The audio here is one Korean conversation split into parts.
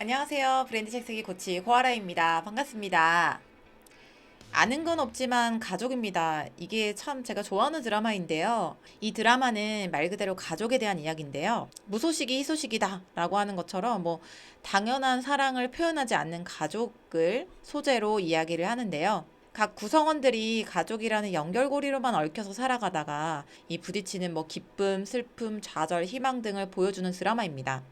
안녕하세요. 브랜드 책쓰기 코치 고아라입니다. 반갑습니다. 아는 건 없지만 가족입니다. 이게 참 제가 좋아하는 드라마인데요. 이 드라마는 말 그대로 가족에 대한 이야기인데요. 무소식이 희소식이다 라고 하는 것처럼 당연한 사랑을 표현하지 않는 가족을 소재로 이야기를 하는데요. 각 구성원들이 가족이라는 연결고리로만 얽혀서 살아가다가 이 부딪히는 기쁨, 슬픔, 좌절, 희망 등을 보여주는 드라마입니다.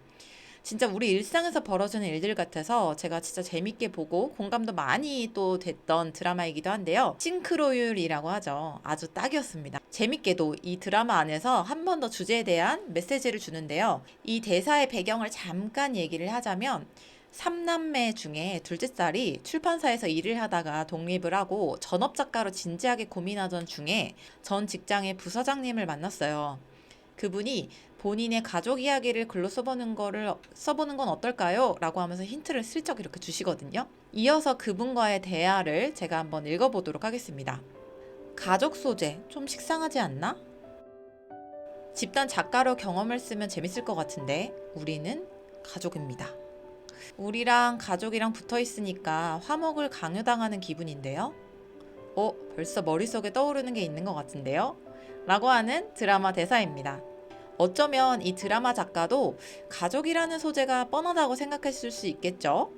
진짜 우리 일상에서 벌어지는 일들 같아서 제가 진짜 재밌게 보고 공감도 많이 또 됐던 드라마이기도 한데요. 싱크로율이라고 하죠. 아주 딱이었습니다. 재밌게도 이 드라마 안에서 한 번 더 주제에 대한 메시지를 주는데요. 이 대사의 배경을 잠깐 얘기를 하자면 삼남매 중에 둘째 딸이 출판사에서 일을 하다가 독립을 하고 전업 작가로 진지하게 고민하던 중에 전 직장의 부서장님을 만났어요. 그분이 본인의 가족 이야기를 글로 써보는 건 어떨까요? 라고 하면서 힌트를 슬쩍 이렇게 주시거든요. 이어서 그분과의 대화를 제가 한번 읽어보도록 하겠습니다. 가족 소재 좀 식상하지 않나? 집단 작가로 경험을 쓰면 재밌을 것 같은데 우리는 가족입니다. 우리랑 가족이랑 붙어 있으니까 화목을 강요당하는 기분인데요. 벌써 머릿속에 떠오르는 게 있는 것 같은데요? 라고 하는 드라마 대사입니다. 어쩌면 이 드라마 작가도 가족이라는 소재가 뻔하다고 생각했을 수 있겠죠?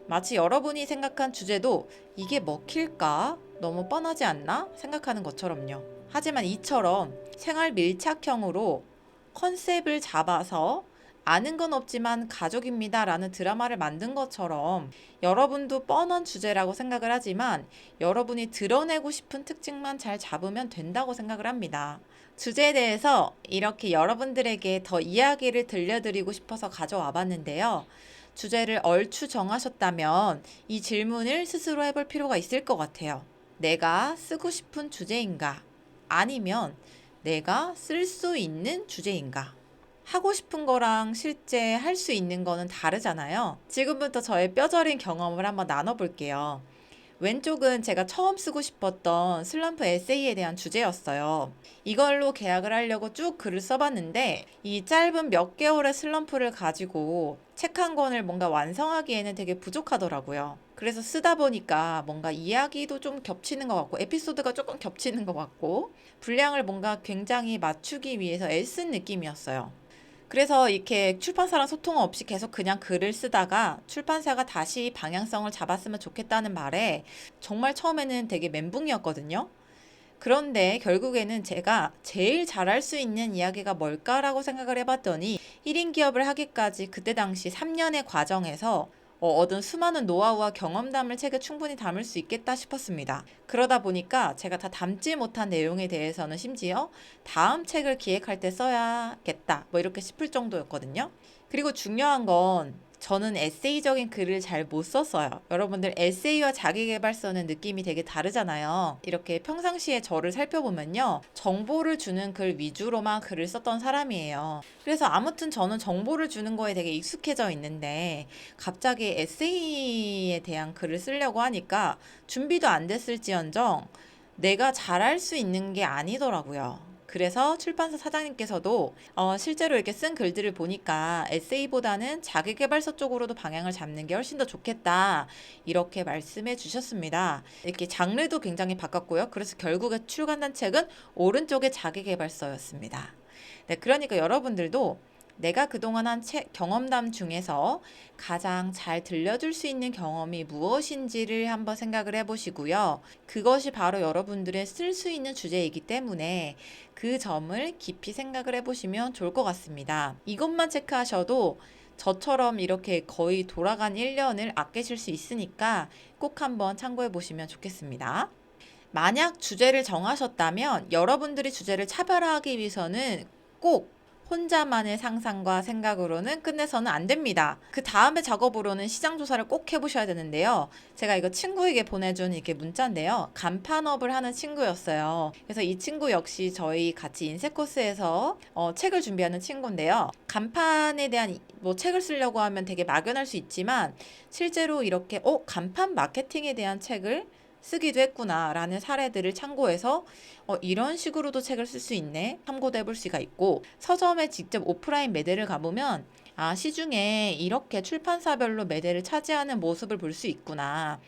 마치 여러분이 생각한 주제도 이게 먹힐까? 너무 뻔하지 않나? 생각하는 것처럼요. 하지만 이처럼 생활 밀착형으로 컨셉을 잡아서 아는 건 없지만 가족입니다 라는 드라마를 만든 것처럼 여러분도 뻔한 주제라고 생각을 하지만 여러분이 드러내고 싶은 특징만 잘 잡으면 된다고 생각을 합니다. 주제에 대해서 이렇게 여러분들에게 더 이야기를 들려드리고 싶어서 가져와 봤는데요. 주제를 얼추 정하셨다면 이 질문을 스스로 해볼 필요가 있을 것 같아요. 내가 쓰고 싶은 주제인가? 아니면 내가 쓸 수 있는 주제인가? 하고 싶은 거랑 실제 할 수 있는 거는 다르잖아요. 지금부터 저의 뼈저린 경험을 한번 나눠볼게요. 왼쪽은 제가 처음 쓰고 싶었던 슬럼프 에세이에 대한 주제였어요. 이걸로 계약을 하려고 쭉 글을 써봤는데 이 짧은 몇 개월의 슬럼프를 가지고 책 한 권을 뭔가 완성하기에는 되게 부족하더라고요. 그래서 쓰다 보니까 뭔가 이야기도 좀 겹치는 것 같고 에피소드가 조금 겹치는 것 같고 분량을 뭔가 굉장히 맞추기 위해서 애쓴 느낌이었어요. 그래서 이렇게 출판사랑 소통 없이 계속 그냥 글을 쓰다가 출판사가 다시 방향성을 잡았으면 좋겠다는 말에 정말 처음에는 되게 멘붕이었거든요. 그런데 결국에는 제가 제일 잘할 수 있는 이야기가 뭘까라고 생각을 해봤더니 1인 기업을 하기까지 그때 당시 3년의 과정에서 얻은 수많은 노하우와 경험담을 책에 충분히 담을 수 있겠다 싶었습니다. 그러다 보니까 제가 다 담지 못한 내용에 대해서는 심지어 다음 책을 기획할 때 써야겠다 이렇게 싶을 정도였거든요. 그리고 중요한 건 저는 에세이적인 글을 잘 못 썼어요. 여러분들 에세이와 자기계발서는 느낌이 되게 다르잖아요. 이렇게 평상시에 저를 살펴보면요. 정보를 주는 글 위주로만 글을 썼던 사람이에요. 그래서 아무튼 저는 정보를 주는 거에 되게 익숙해져 있는데 갑자기 에세이에 대한 글을 쓰려고 하니까 준비도 안 됐을지언정 내가 잘할 수 있는 게 아니더라고요. 그래서 출판사 사장님께서도 실제로 이렇게 쓴 글들을 보니까 에세이보다는 자기계발서 쪽으로도 방향을 잡는 게 훨씬 더 좋겠다. 이렇게 말씀해 주셨습니다. 이렇게 장르도 굉장히 바꿨고요. 그래서 결국에 출간한 책은 오른쪽의 자기계발서였습니다. 네, 그러니까 여러분들도 내가 그동안 한 경험담 중에서 가장 잘 들려줄 수 있는 경험이 무엇인지를 한번 생각을 해보시고요. 그것이 바로 여러분들의 쓸 수 있는 주제이기 때문에 그 점을 깊이 생각을 해보시면 좋을 것 같습니다. 이것만 체크하셔도 저처럼 이렇게 거의 돌아간 1년을 아끼실 수 있으니까 꼭 한번 참고해 보시면 좋겠습니다. 만약 주제를 정하셨다면 여러분들이 주제를 차별화하기 위해서는 꼭 혼자만의 상상과 생각으로는 끝내서는 안 됩니다. 그 다음에 작업으로는 시장 조사를 꼭 해보셔야 되는데요. 제가 이거 친구에게 보내준 이게 문자인데요. 간판업을 하는 친구였어요. 그래서 이 친구 역시 저희 같이 인쇄 코스에서 책을 준비하는 친구인데요. 간판에 대한 책을 쓰려고 하면 되게 막연할 수 있지만 실제로 이렇게 간판 마케팅에 대한 책을 쓰기도 했구나라는 사례들을 참고해서 이런 식으로도 책을 쓸 수 있네 참고도 해볼 수가 있고, 서점에 직접 오프라인 매대를 가보면 시중에 이렇게 출판사별로 매대를 차지하는 모습을 볼 수 있구나.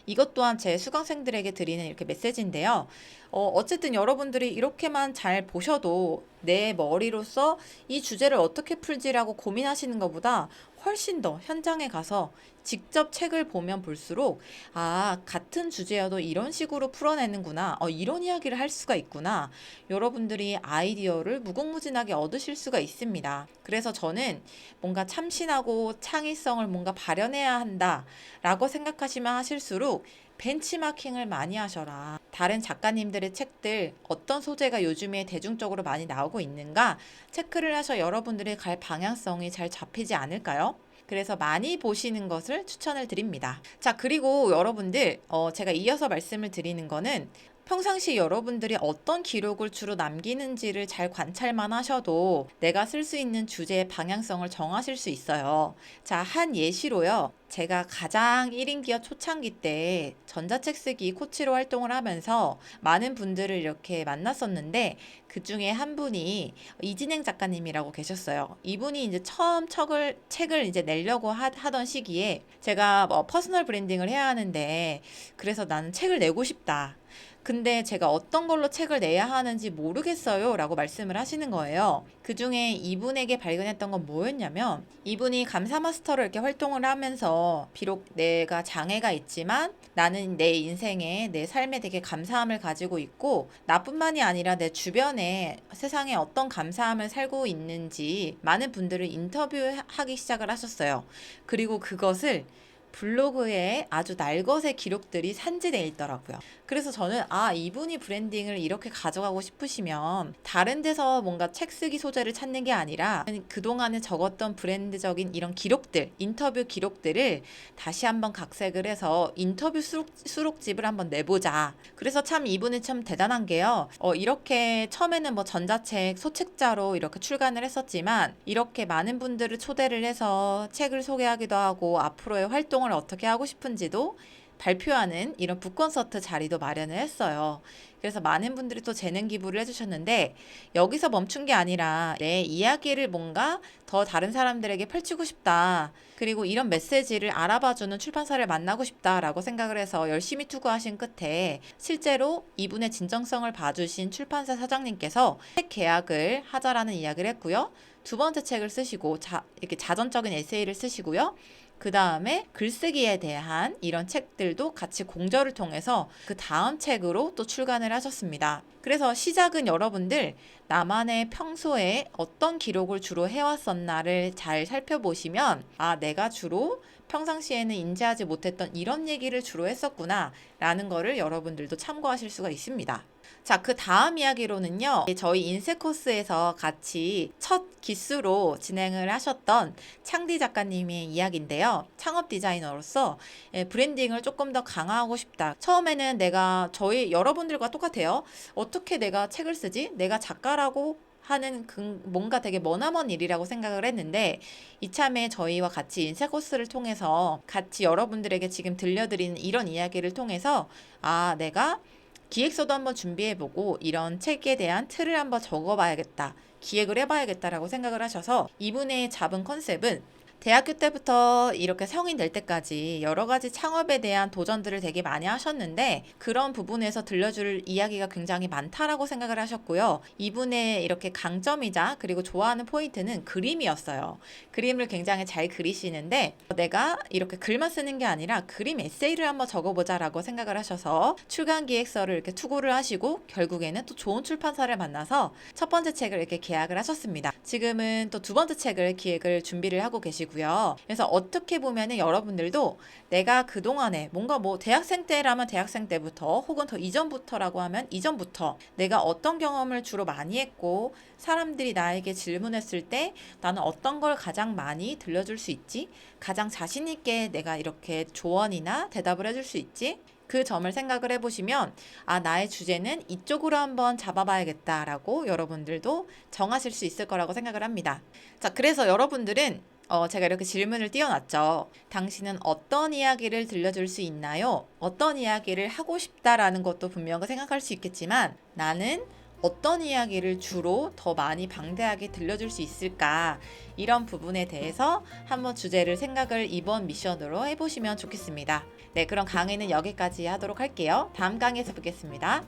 이것 또한 제 수강생들에게 드리는 이렇게 메시지인데요. 어쨌든 여러분들이 이렇게만 잘 보셔도 내 머리로서 이 주제를 어떻게 풀지라고 고민하시는 것보다 훨씬 더 현장에 가서 직접 책을 보면 볼수록 같은 주제여도 이런 식으로 풀어내는구나. 이런 이야기를 할 수가 있구나. 여러분들이 아이디어를 무궁무진하게 얻으실 수가 있습니다. 그래서 저는 뭔가 참신하고 창의성을 뭔가 발현해야 한다라고 생각하시면 하실수록 벤치마킹을 많이 하셔라. 다른 작가님들의 책들 어떤 소재가 요즘에 대중적으로 많이 나오고 있는가 체크를 하셔 여러분들이 갈 방향성이 잘 잡히지 않을까요? 그래서 많이 보시는 것을 추천을 드립니다. 자, 그리고 여러분들 제가 이어서 말씀을 드리는 거는 평상시 여러분들이 어떤 기록을 주로 남기는지를 잘 관찰만 하셔도 내가 쓸 수 있는 주제의 방향성을 정하실 수 있어요. 자, 한 예시로요. 제가 가장 1인 기업 초창기 때 전자책 쓰기 코치로 활동을 하면서 많은 분들을 이렇게 만났었는데, 그 중에 한 분이 이진행 작가님이라고 계셨어요. 이분이 이제 처음 책을 이제 내려고 하던 시기에 제가 퍼스널 브랜딩을 해야 하는데, 그래서 나는 책을 내고 싶다. 근데 제가 어떤 걸로 책을 내야 하는지 모르겠어요 라고 말씀을 하시는 거예요. 그 중에 이분에게 발견했던 건 뭐였냐면, 이분이 감사 마스터로 이렇게 활동을 하면서 비록 내가 장애가 있지만 나는 내 인생에 내 삶에 되게 감사함을 가지고 있고, 나뿐만이 아니라 내 주변에 세상에 어떤 감사함을 살고 있는지 많은 분들을 인터뷰하기 시작을 하셨어요. 그리고 그것을 블로그에 아주 날것의 기록들이 산지돼 있더라고요. 그래서 저는 이분이 브랜딩을 이렇게 가져가고 싶으시면 다른 데서 뭔가 책 쓰기 소재를 찾는 게 아니라 그동안에 적었던 브랜드적인 이런 기록들, 인터뷰 기록들을 다시 한번 각색을 해서 인터뷰 수록집을 한번 내보자. 그래서 참 이분이 참 대단한 게요. 이렇게 처음에는 전자책, 소책자로 이렇게 출간을 했었지만, 이렇게 많은 분들을 초대를 해서 책을 소개하기도 하고 앞으로의 활동을 어떻게 하고 싶은지도 발표하는 이런 북콘서트 자리도 마련을 했어요. 그래서 많은 분들이 또 재능 기부를 해주셨는데, 여기서 멈춘 게 아니라 내 이야기를 뭔가 더 다른 사람들에게 펼치고 싶다. 그리고 이런 메시지를 알아봐주는 출판사를 만나고 싶다라고 생각을 해서 열심히 투구하신 끝에 실제로 이분의 진정성을 봐주신 출판사 사장님께서 책 계약을 하자라는 이야기를 했고요. 두 번째 책을 쓰시고 이렇게 자전적인 에세이를 쓰시고요. 그 다음에 글쓰기에 대한 이런 책들도 같이 공저를 통해서 그 다음 책으로 또 출간을 하셨습니다. 그래서 시작은 여러분들 나만의 평소에 어떤 기록을 주로 해왔었나를 잘 살펴보시면 내가 주로 평상시에는 인지하지 못했던 이런 얘기를 주로 했었구나 라는 거를 여러분들도 참고하실 수가 있습니다. 자, 그 다음 이야기로는요, 저희 인쇄 코스에서 같이 첫 기수로 진행을 하셨던 창디 작가님의 이야기인데요. 창업 디자이너로서 브랜딩을 조금 더 강화하고 싶다. 처음에는 저희 여러분들과 똑같아요. 어떻게 내가 책을 쓰지? 내가 작가라고 하는 뭔가 되게 머나먼 일이라고 생각을 했는데, 이참에 저희와 같이 인쇄 코스를 통해서 같이 여러분들에게 지금 들려드리는 이런 이야기를 통해서 내가 기획서도 한번 준비해보고 이런 책에 대한 틀을 한번 적어봐야겠다, 기획을 해봐야겠다라고 생각을 하셔서, 이분의 잡은 컨셉은 대학교 때부터 이렇게 성인 될 때까지 여러 가지 창업에 대한 도전들을 되게 많이 하셨는데, 그런 부분에서 들려줄 이야기가 굉장히 많다라고 생각을 하셨고요. 이분의 이렇게 강점이자 그리고 좋아하는 포인트는 그림이었어요. 그림을 굉장히 잘 그리시는데, 내가 이렇게 글만 쓰는 게 아니라 그림 에세이를 한번 적어보자라고 생각을 하셔서 출간 기획서를 이렇게 투고를 하시고, 결국에는 또 좋은 출판사를 만나서 첫 번째 책을 이렇게 계약을 하셨습니다. 지금은 또 두 번째 책을 기획을 준비를 하고 계시고요. 그래서 어떻게 보면은 여러분들도 내가 그동안에 뭔가 대학생 때라면 대학생 때부터, 혹은 더 이전부터라고 하면 이전부터 내가 어떤 경험을 주로 많이 했고, 사람들이 나에게 질문했을 때 나는 어떤 걸 가장 많이 들려줄 수 있지? 가장 자신 있게 내가 이렇게 조언이나 대답을 해줄 수 있지? 그 점을 생각을 해보시면 나의 주제는 이쪽으로 한번 잡아봐야겠다라고 여러분들도 정하실 수 있을 거라고 생각을 합니다. 자, 그래서 여러분들은 제가 이렇게 질문을 띄워놨죠. 당신은 어떤 이야기를 들려줄 수 있나요? 어떤 이야기를 하고 싶다라는 것도 분명히 생각할 수 있겠지만 나는 어떤 이야기를 주로 더 많이 방대하게 들려줄 수 있을까? 이런 부분에 대해서 한번 주제를 생각을 이번 미션으로 해보시면 좋겠습니다. 네, 그럼 강의는 여기까지 하도록 할게요. 다음 강의에서 뵙겠습니다.